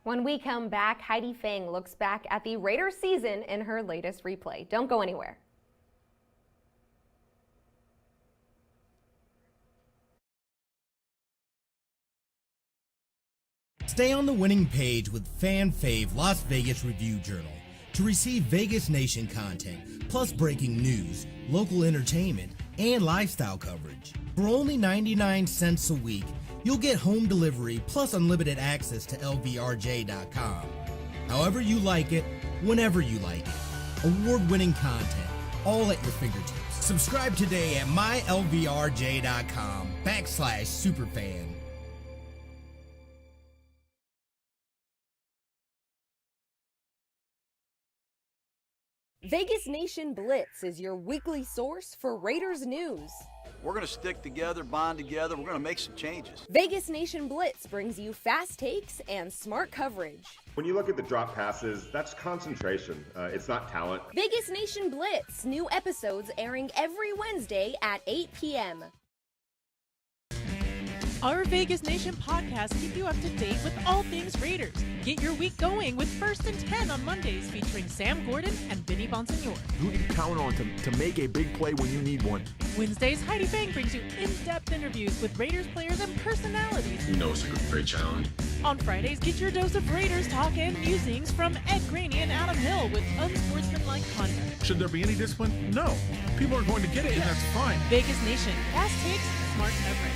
When we come back, Heidi Fang looks back at the Raiders season in her latest replay. Don't go anywhere. Stay on the winning page with Fan Fave Las Vegas Review Journal to receive Vegas Nation content, plus breaking news, local entertainment, and lifestyle coverage. For only 99 cents a week, you'll get home delivery plus unlimited access to LVRJ.com. However you like it, whenever you like it. Award-winning content, all at your fingertips. Subscribe today at mylvrj.com/superfan. Vegas Nation Blitz is your weekly source for Raiders news. We're going to stick together, bond together. We're going to make some changes. Vegas Nation Blitz brings you fast takes and smart coverage. When you look at the drop passes, that's concentration. It's not talent. Vegas Nation Blitz, new episodes airing every Wednesday at 8 p.m. Our Vegas Nation podcast keep you up to date with all things Raiders. Get your week going with First and 10 on Mondays featuring Sam Gordon and Vinny Bonsignor. Who do you count on to make a big play when you need one? Wednesdays, Heidi Fang brings you in-depth interviews with Raiders players and personalities. You know it's a great challenge. On Fridays, get your dose of Raiders talk and musings from Ed Graney and Adam Hill with unsportsmanlike conduct. Should there be any discipline? No. People are going to get it, and that's fine. Vegas Nation, fast takes, smart coverage.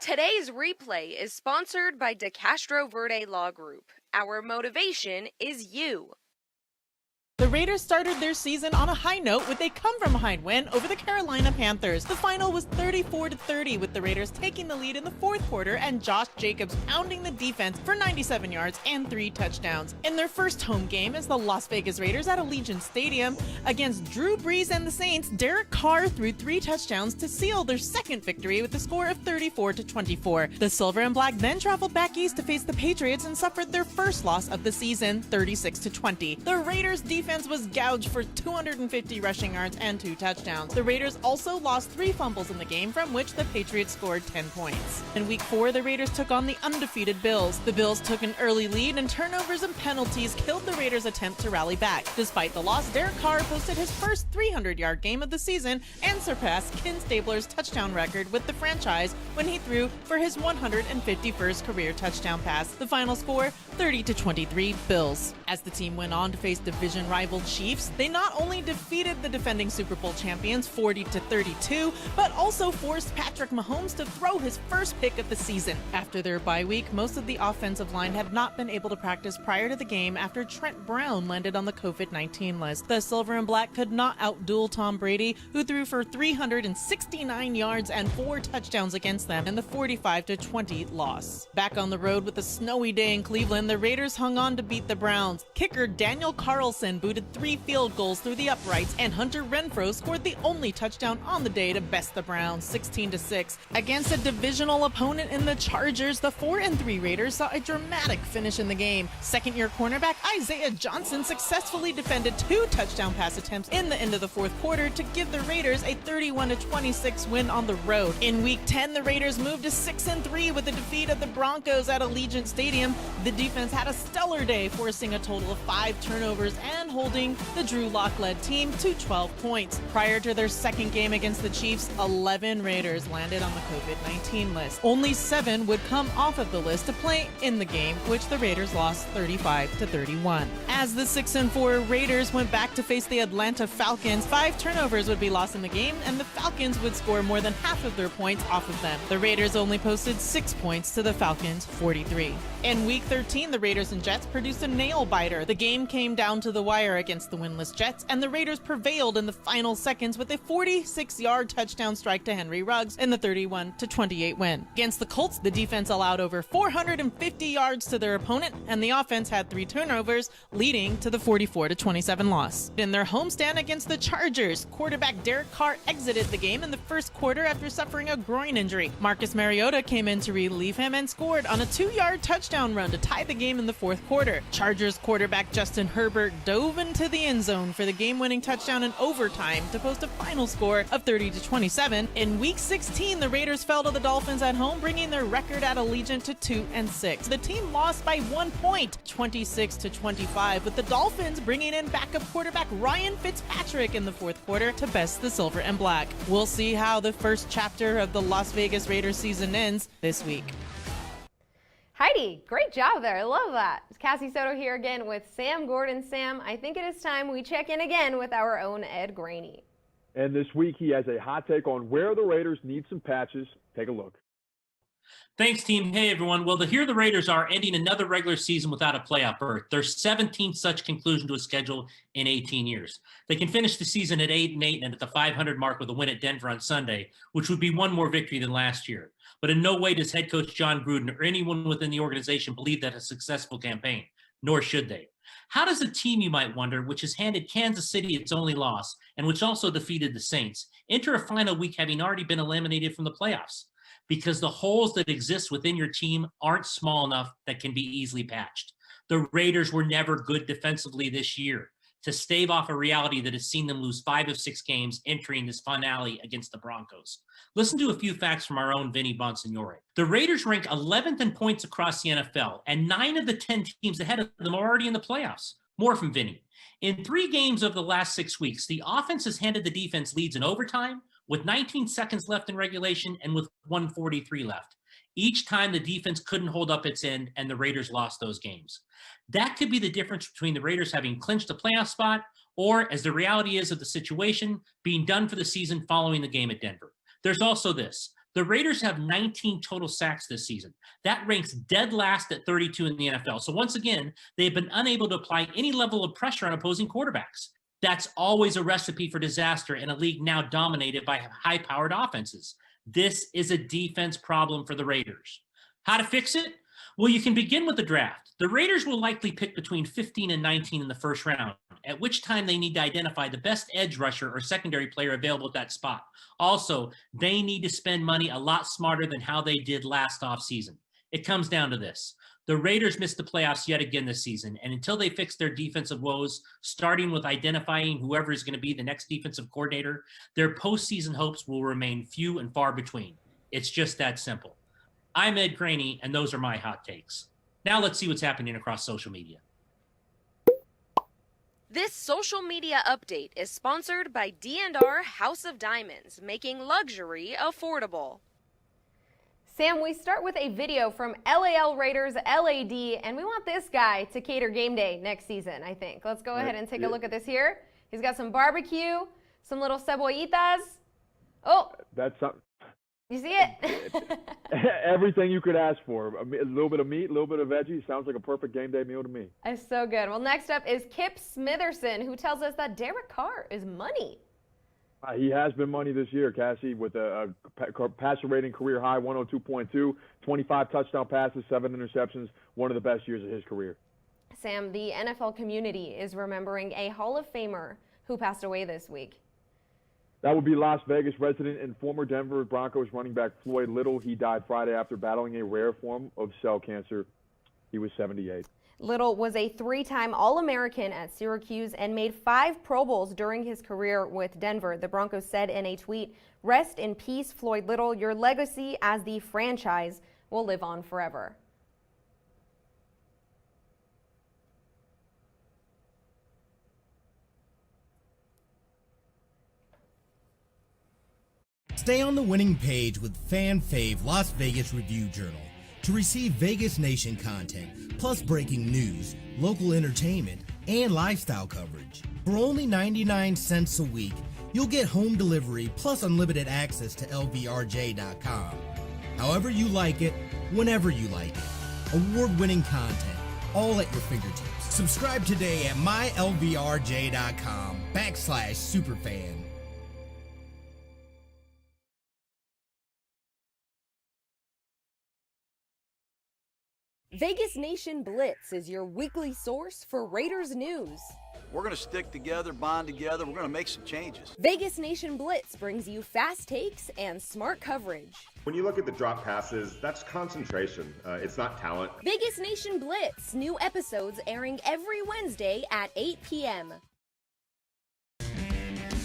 Today's replay is sponsored by De Castro Verde Law Group. Our motivation is you. The Raiders started their season on a high note with a come-from-behind win over the Carolina Panthers. The final was 34-30, with the Raiders taking the lead in the fourth quarter and Josh Jacobs pounding the defense for 97 yards and 3 touchdowns. In their first home game as the Las Vegas Raiders at Allegiant Stadium against Drew Brees and the Saints, Derek Carr threw 3 touchdowns to seal their second victory with a score of 34-24. The Silver and Black then traveled back east to face the Patriots and suffered their first loss of the season, 36-20. The Raiders defense was gouged for 250 rushing yards and 2 touchdowns. The Raiders also lost 3 fumbles in the game, from which the Patriots scored 10 points. In week 4, the Raiders took on the undefeated Bills. The Bills took an early lead, and turnovers and penalties killed the Raiders' attempt to rally back. Despite the loss, Derek Carr posted his first 300-yard game of the season and surpassed Ken Stabler's touchdown record with the franchise when he threw for his 151st career touchdown pass. The final score, 30-23 Bills. As the team went on to face division rival Chiefs, they not only defeated the defending Super Bowl champions 40-32, but also forced Patrick Mahomes to throw his first pick of the season. After their bye week, most of the offensive line had not been able to practice prior to the game after Trent Brown landed on the COVID-19 list. The Silver and Black could not outduel Tom Brady, who threw for 369 yards and 4 touchdowns against them in the 45-20 loss. Back on the road with a snowy day in Cleveland, the Raiders hung on to beat the Browns. Kicker Daniel Carlson booted 3 field goals through the uprights, and Hunter Renfrow scored the only touchdown on the day to best the Browns, 16-6. Against a divisional opponent in the Chargers, the 4-3 Raiders saw a dramatic finish in the game. Second-year cornerback Isaiah Johnson successfully defended 2 touchdown pass attempts in the end of the fourth quarter to give the Raiders a 31-26 win on the road. In Week 10, the Raiders moved to 6-3 with the defeat of the Broncos at Allegiant Stadium. The defense had a stellar day, forcing a total of 5 turnovers and holding the Drew Lock-led team to 12 points. Prior to their second game against the Chiefs, 11 Raiders landed on the COVID-19 list. Only 7 would come off of the list to play in the game, which the Raiders lost 35-31. As the 6-4 Raiders went back to face the Atlanta Falcons, 5 turnovers would be lost in the game, and the Falcons would score more than half of their points off of them. The Raiders only posted 6 points to the Falcons' 43. In Week 13, the Raiders and Jets produced a nail-biter. The game came down to the wire against the winless Jets, and the Raiders prevailed in the final seconds with a 46-yard touchdown strike to Henry Ruggs in the 31-28 win. Against the Colts, the defense allowed over 450 yards to their opponent, and the offense had 3 turnovers, leading to the 44-27 loss. In their homestand against the Chargers, quarterback Derek Carr exited the game in the first quarter after suffering a groin injury. Marcus Mariota came in to relieve him and scored on a 2-yard touchdown run to tie the game in the fourth quarter. Chargers quarterback Justin Herbert dove into the end zone for the game-winning touchdown in overtime to post a final score of 30-27. In Week 16, the Raiders fell to the Dolphins at home, bringing their record at Allegiant to 2-6. The team lost by 1 point, 26-25, with the Dolphins bringing in backup quarterback Ryan Fitzpatrick in the fourth quarter to best the Silver and Black. We'll see how the first chapter of the Las Vegas Raiders season ends this week. Heidi, great job there. I love that. It's Cassie Soto here again with Sam Gordon. Sam, I think it is time we check in again with our own Ed Graney. And this week he has a hot take on where the Raiders need some patches. Take a look. Thanks, team. Hey, everyone. Well, here the Raiders are ending another regular season without a playoff berth. Their 17th such conclusion to a schedule in 18 years. They can finish the season at 8-8 and at the 500 mark with a win at Denver on Sunday, which would be one more victory than last year. But in no way does head coach John Gruden or anyone within the organization believe that a successful campaign, nor should they. How does a team, you might wonder, which has handed Kansas City its only loss and which also defeated the Saints, enter a final week having already been eliminated from the playoffs? Because the holes that exist within your team aren't small enough that can be easily patched. The Raiders were never good defensively this year to stave off a reality that has seen them lose 5 of 6 games entering this finale against the Broncos. Listen to a few facts from our own Vinny Bonsignore. The Raiders rank 11th in points across the NFL, and 9 of the 10 teams ahead of them are already in the playoffs. More from Vinny. In 3 games of the last 6 weeks, the offense has handed the defense leads in overtime, with 19 seconds left in regulation and with 1:43 left. Each time the defense couldn't hold up its end and the Raiders lost those games. That could be the difference between the Raiders having clinched a playoff spot or, as the reality is of the situation, being done for the season following the game at Denver. There's also this. The Raiders have 19 total sacks this season. That ranks dead last at 32 in the NFL. So once again, they've been unable to apply any level of pressure on opposing quarterbacks. That's always a recipe for disaster in a league now dominated by high-powered offenses. This is a defense problem for the Raiders. How to fix it? Well, you can begin with the draft. The Raiders will likely pick between 15 and 19 in the first round, at which time they need to identify the best edge rusher or secondary player available at that spot. Also, they need to spend money a lot smarter than how they did last offseason. It comes down to this. The Raiders missed the playoffs yet again this season, and until they fix their defensive woes, starting with identifying whoever is going to be the next defensive coordinator, their postseason hopes will remain few and far between. It's just that simple. I'm Ed Graney, and those are my hot takes. Now let's see what's happening across social media. This social media update is sponsored by D&R House of Diamonds, making luxury affordable. Sam, we start with a video from LAL Raiders LAD, and we want this guy to cater game day next season, I think. Let's go ahead and take a look at this here. He's got some barbecue, some little cebollitas. Oh, That's something. you see it? Everything you could ask for. A little bit of meat, a little bit of veggies. Sounds like a perfect game day meal to me. It's so good. Well, next up is Kip Smitherson, who tells us that Derek Carr is money. He has been money this year, Cassie, with a passer rating career high, 102.2, 25 touchdown passes, 7 interceptions, one of the best years of his career. Sam, the NFL community is remembering a Hall of Famer who passed away this week. That would be Las Vegas resident and former Denver Broncos running back Floyd Little. He died Friday after battling a rare form of cell cancer. He was 78. Little was a 3-time All-American at Syracuse and made 5 Pro Bowls during his career with Denver. The Broncos said in a tweet, "Rest in peace, Floyd Little. Your legacy as the franchise will live on forever." Stay on the winning page with Fan Fave Las Vegas Review Journal to receive Vegas Nation content, plus breaking news, local entertainment, and lifestyle coverage. For only 99 cents a week, you'll get home delivery plus unlimited access to LVRJ.com. However you like it, whenever you like it. Award-winning content, all at your fingertips. Subscribe today at mylvrj.com/superfan. Vegas Nation Blitz is your weekly source for Raiders news. We're going to stick together, bond together. We're going to make some changes. Vegas Nation Blitz brings you fast takes and smart coverage. When you look at the drop passes, that's concentration. It's not talent. Vegas Nation Blitz, new episodes airing every Wednesday at 8 p.m.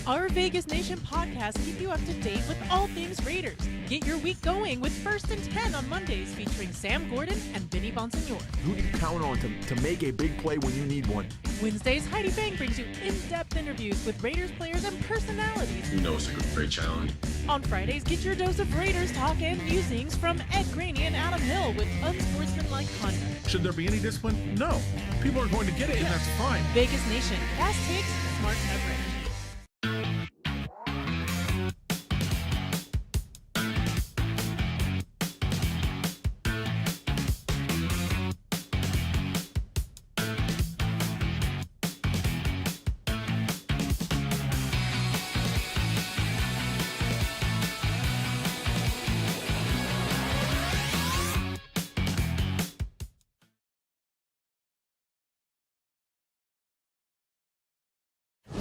Our Vegas Nation podcast keep you up to date with all things Raiders. Get your week going with First and 10 on Mondays featuring Sam Gordon and Vinny Bonsignor. Who can you count on to make a big play when you need one? Wednesdays, Heidi Fang brings you in-depth interviews with Raiders players and personalities. You know it's a great challenge. On Fridays, get your dose of Raiders talk and musings from Ed Graney and Adam Hill with unsportsmanlike conduct. Should there be any discipline? No. People are going to get it, and that's fine. Vegas Nation, fast takes, smart coverage.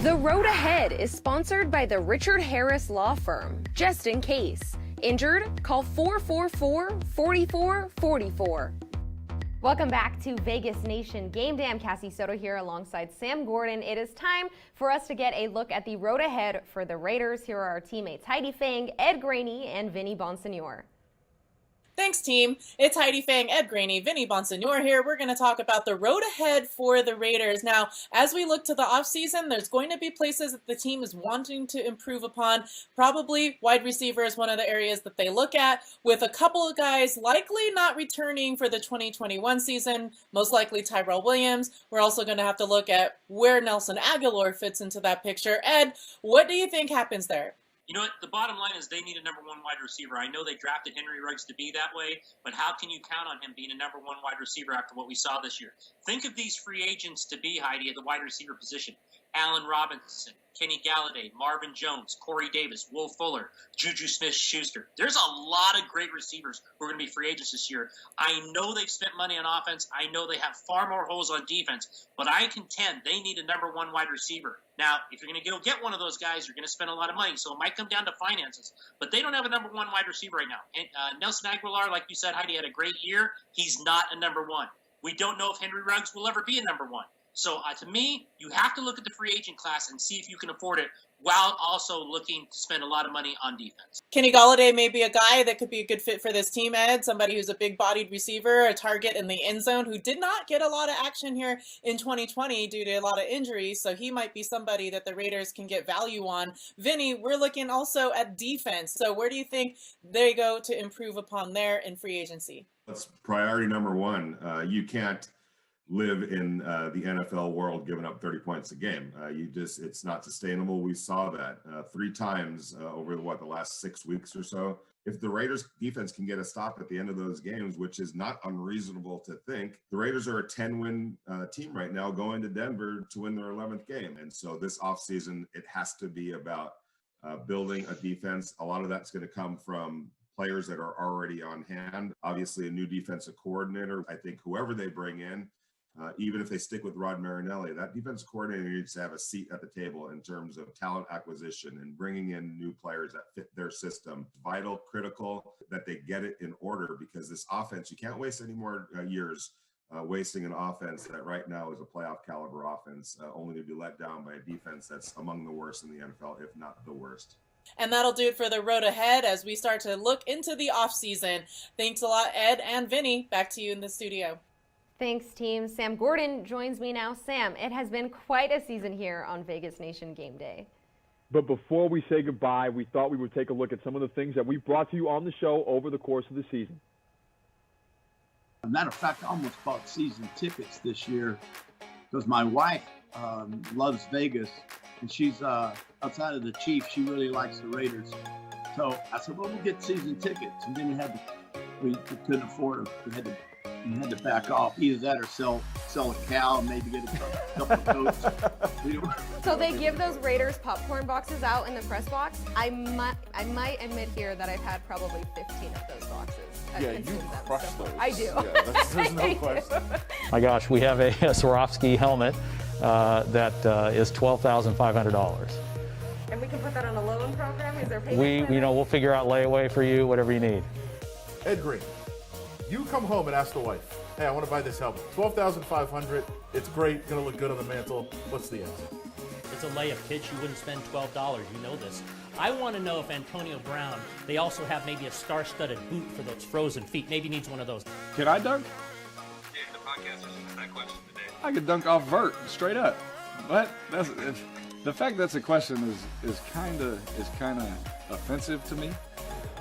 The Road Ahead is sponsored by the Richard Harris Law Firm. Just in case. Injured? Call 444-4444. Welcome back to Vegas Nation Game Day. I'm Cassie Soto here alongside Sam Gordon. It is time for us to get a look at the road ahead for the Raiders. Here are our teammates Heidi Fang, Ed Graney, and Vinny Bonsignor. Thanks, team. It's Heidi Fang, Ed Graney, Vinny Bonsignor here. We're going to talk about the road ahead for the Raiders. Now, as we look to the offseason, there's going to be places that the team is wanting to improve upon. Probably wide receiver is one of the areas that they look at, with a couple of guys likely not returning for the 2021 season, most likely Tyrell Williams. We're also going to have to look at where Nelson Aguilar fits into that picture. Ed, what do you think happens there? You know what? The bottom line is they need a number one wide receiver. I know they drafted Henry Ruggs to be that way, but how can you count on him being a number one wide receiver after what we saw this year? Think of these free agents to be, Heidi, at the wide receiver position. Allen Robinson, Kenny Galladay, Marvin Jones, Corey Davis, Will Fuller, Juju Smith-Schuster. There's a lot of great receivers who are going to be free agents this year. I know they've spent money on offense. I know they have far more holes on defense, but I contend they need a number one wide receiver. Now, if you're going to go get one of those guys, you're going to spend a lot of money, so it might come down to finances. But they don't have a number one wide receiver right now. And Nelson Aguilar, like you said, Heidi, had a great year. He's not a number one. We don't know if Henry Ruggs will ever be a number one. So to me, you have to look at the free agent class and see if you can afford it while also looking to spend a lot of money on defense. Kenny Galladay may be a guy that could be a good fit for this team, Ed. Somebody who's a big-bodied receiver, a target in the end zone, who did not get a lot of action here in 2020 due to a lot of injuries. So he might be somebody that the Raiders can get value on. Vinny, we're looking also at defense. So where do you think they go to improve upon there in free agency? That's priority number one. You can't live in the NFL world giving up 30 points a game. It's not sustainable. We saw that 3 times over the last 6 weeks or so. If the Raiders defense can get a stop at the end of those games, which is not unreasonable to think, the Raiders are a 10-win team right now going to Denver to win their 11th game. And so this offseason, it has to be about building a defense. A lot of that's going to come from players that are already on hand. Obviously, a new defensive coordinator. I think whoever they bring in, even if they stick with Rod Marinelli, that defensive coordinator needs to have a seat at the table in terms of talent acquisition and bringing in new players that fit their system. Vital, critical that they get it in order, because this offense, you can't waste any more years wasting an offense that right now is a playoff caliber offense, only to be let down by a defense that's among the worst in the NFL, if not the worst. And that'll do it for the road ahead as we start to look into the offseason. Thanks a lot, Ed and Vinny. Back to you in the studio. Thanks, team. Sam Gordon joins me now. Sam, it has been quite a season here on Vegas Nation Game Day. But before we say goodbye, we thought we would take a look at some of the things that we brought to you on the show over the course of the season. As a matter of fact, I almost bought season tickets this year because my wife loves Vegas, and she's outside of the Chiefs. She really likes the Raiders. So I said, well, we'll get season tickets. And then we couldn't afford them. We had to back off. Either that or sell a cow and maybe get a couple of goats. So they give those Raiders popcorn boxes out in the press box. I might admit here that I've had probably 15 of those boxes. Yeah, you crush those. I do. Yeah, there's no question. My gosh, we have a Swarovski helmet that is $12,500. And we can put that on a loan program? Is there payment plan? We'll figure out layaway for you, whatever you need. Ed Green, you come home and ask the wife, hey, I want to buy this helmet. $12,500. It's great. Going to look good on the mantle. What's the answer? It's a layup, kids. You wouldn't spend $12. You know this. I want to know if Antonio Brown, they also have maybe a star-studded boot for those frozen feet. Maybe needs one of those. Can I dunk? Yeah, the podcast is that question today. I could dunk off vert, straight up. But the fact that's a question is kind of offensive to me.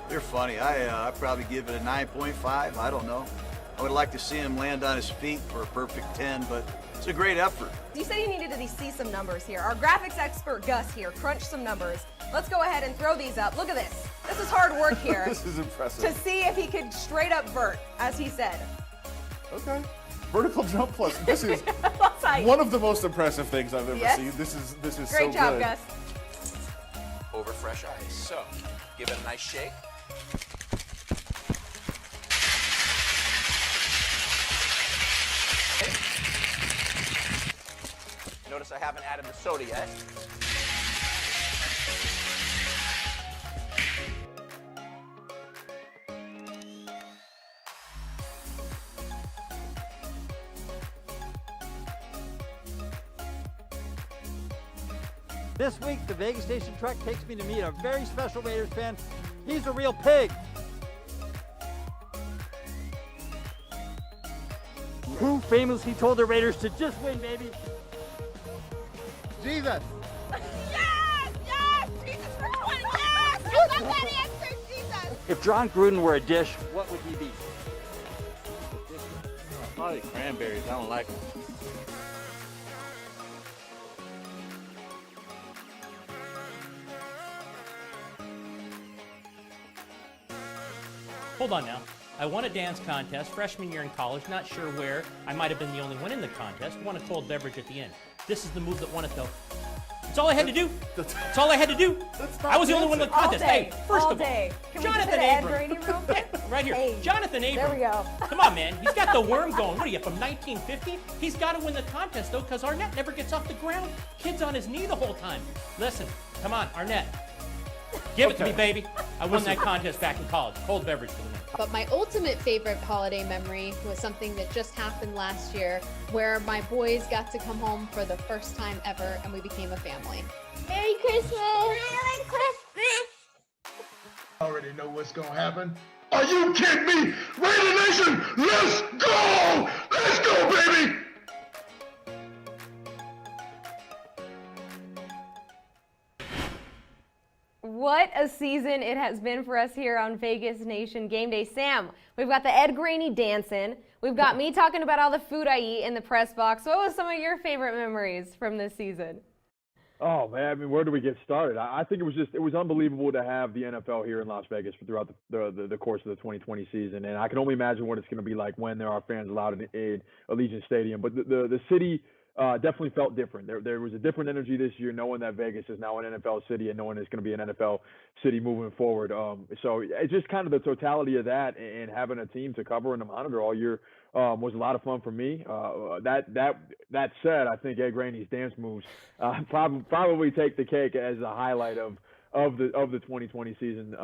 You're funny. I probably give it a 9.5. I don't know. I would like to see him land on his feet for a perfect 10, but it's a great effort. You said you needed to see some numbers here. Our graphics expert, Gus, here, crunched some numbers. Let's go ahead and throw these up. Look at this. This is hard work here. This is impressive. To see if he could straight up vert, as he said. Okay. Vertical jump plus. This is one of the most impressive things I've ever seen. This is Great so good. Great job, Gus. Over fresh ice. So, give it a nice shake. Notice I haven't added the soda yet. This week, the Vegas Nation truck takes me to meet a very special Raiders fan. He's a real pig. Who famously told the Raiders to just win, baby? Jesus. Yes! Yes! Jesus for 20! Yes! I love that answer, Jesus! If John Gruden were a dish, what would he be? Probably cranberries. I don't like them. Hold on now. I won a dance contest freshman year in college, not sure where. I might have been the only one in the contest. Won a cold beverage at the end. This is the move that won it, though. That's all I had to do. That's all I had to do. I was the only one in the contest. Hey, first of all, Can we Jonathan get to the Ed Abram. Graney real quick? Right here. Hey, Jonathan Abram. there we go. Come on, man. He's got the worm going. What are you, from 1950? He's got to win the contest, though, because Arnett never gets off the ground. Kid's on his knee the whole time. Listen, come on, Arnett. Give it to me, baby. I won that contest back in college. Cold beverage for the night. But my ultimate favorite holiday memory was something that just happened last year, where my boys got to come home for the first time ever, and we became a family. Merry Christmas! Merry Christmas! I already know what's gonna happen. Are you kidding me? Raider Nation, let's go! Let's go, baby! What a season it has been for us here on Vegas Nation Game Day. Sam, we've got the Ed Graney dancing. We've got me talking about all the food I eat in the press box. What was some of your favorite memories from this season? Oh man, I mean, where do we get started? I think it was unbelievable to have the NFL here in Las Vegas throughout the course of the 2020 season, and I can only imagine what it's going to be like when there are fans allowed in Allegiant Stadium. But the city definitely felt different. There was a different energy this year, knowing that Vegas is now an NFL city and knowing it's going to be an NFL city moving forward. So it's just kind of the totality of that, and having a team to cover and to monitor all year was a lot of fun for me. That said, I think Ed Graney's dance moves probably take the cake as a highlight of the 2020 season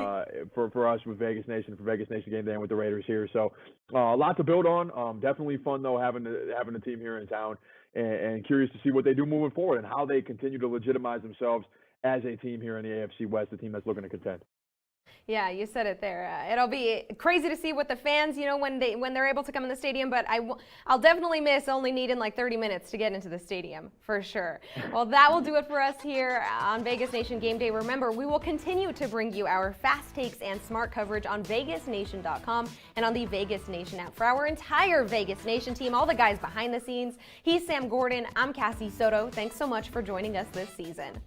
for us with Vegas Nation, for Vegas Nation Game Day, and with the Raiders here. So a lot to build on. Definitely fun though having a team here in town, and curious to see what they do moving forward and how they continue to legitimize themselves as a team here in the AFC West, a team that's looking to contend. Yeah, you said it there. It'll be crazy to see what the fans, when they're able to come in the stadium, but I'll definitely miss only needing like 30 minutes to get into the stadium, for sure. Well, that will do it for us here on Vegas Nation Game Day. Remember, we will continue to bring you our fast takes and smart coverage on VegasNation.com and on the Vegas Nation app. For our entire Vegas Nation team, all the guys behind the scenes, he's Sam Gordon, I'm Cassie Soto. Thanks so much for joining us this season.